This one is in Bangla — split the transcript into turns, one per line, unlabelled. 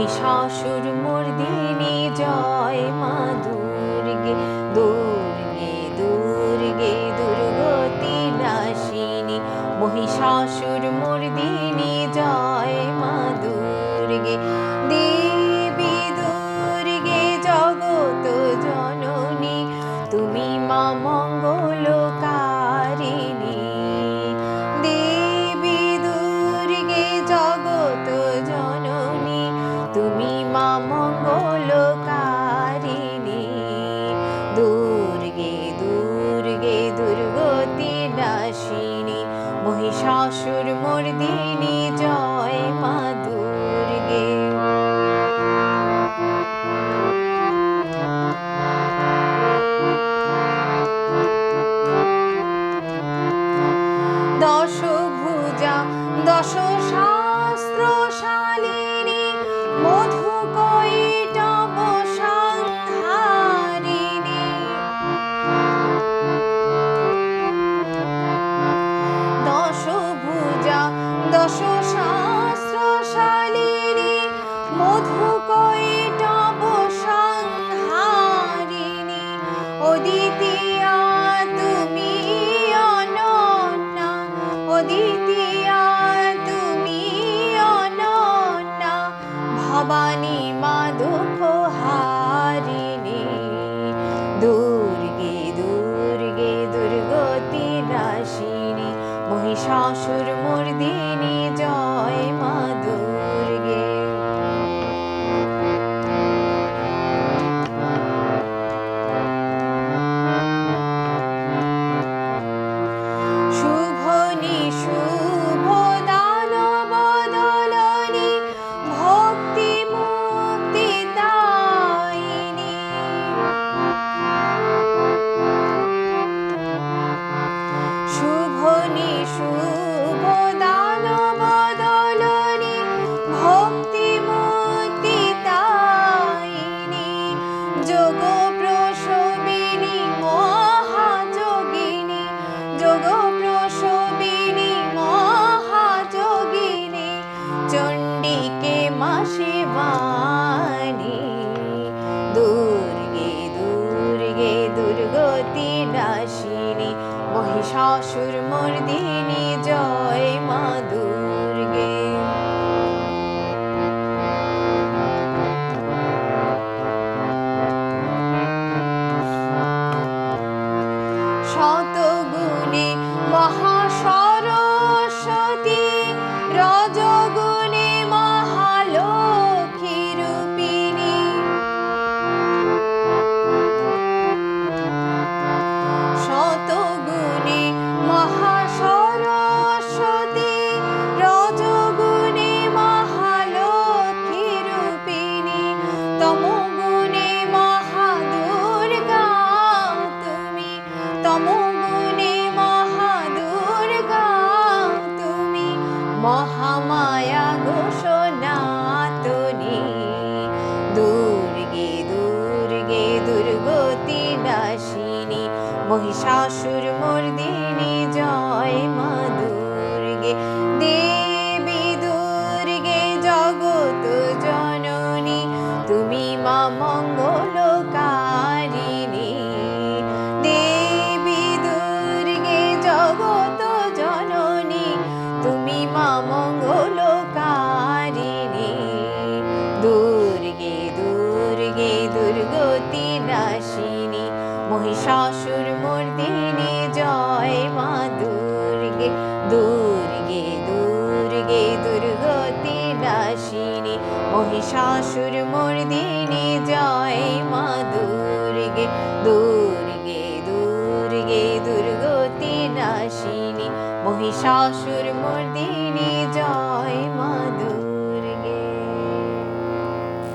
মহিষাসুর মর্দিনী জয় মা দুর্গে, দুর্গে দুর্গে দুর্গতি নাশিনী। মহিষাসুর মর্দিনী জয় মা দুর্গে, দেবী দুর্গে জগত জননী, তুমি মা মঙ্গলকারিণী। দেবী দুর্গে জগত জননী, তুমি মা মঙ্গলকারিণী। দুর্গে দুর্গে দুর্গতি নাশিনী, মহিষাসুর মর্দিনী জয় মা দুর্গে। দশভুজা দশ শাস্ত্রশালিনী, মধুকৈটভ সংহারিণী। দশভুজা দশ শাস্ত্রশালিনী, মধুকৈটভ সংহারিণী। অদ্বিতীয়া তুমি অনন্যা, অদ্বিতীয়া তুমি অনন্যা, ভবানী মা দুঃখহারিণী। দুর্গে দুর্গে দুর্গতি নাশিনী, মহিষাসুর মর্দিনী জয় মা দুর্গে। শুভনি শুভ দানব দলনী, ভক্তি মুক্তি দায়িনী। শুভনি শুভ দানব দলনী, ভক্তি মুক্তি দায়িনী। যোগ প্রসবিনী মহাযোগিনী, যোগ প্রসবিনী মহাযোগিনী। চণ্ডিকে মা শিবানী, দুর্গে দুর্গে দুর্গতি নাশিনী, মহিষাসুর মর্দিনী জয় মা দুর্গে। শতগুণে মহাসরস্বতী, রজগুণে মহালক্ষ্মী রূপিণী। শতগুণে মহাসরস্বতী, রজগুণে মহালক্ষ্মী রূপিণী। তমগুণে মহাদুর্গা তুমি, তমগুণে মহাদুর্গা তুমি। মহামায়া গো সনাতনী, দুর্গে দুর্গে দুর্গতি নাশিনী, মহিষাসুর মর্দিনী জয় মা দুর্গে। দেবী দুর্গে জগত জননী, তুমি মা মঙ্গলকারিণী। দেবী দুর্গে জগত জননী, তুমি মা মঙ্গলকারিণী। দুর্গে দুর্গে দুর্গতি নাশিনী, মহিষাসুর মর্দিনী জয় মা দুর্গে। দুর্গে দুর্গে দুর্গতি নাশিনী, মহিষাসুর মর্দিনী জয় মা দুর্গে। দুর্গে দুর্গে দুর্গতি নাশিনী, মহিষাসুর মর্দিনী জয়।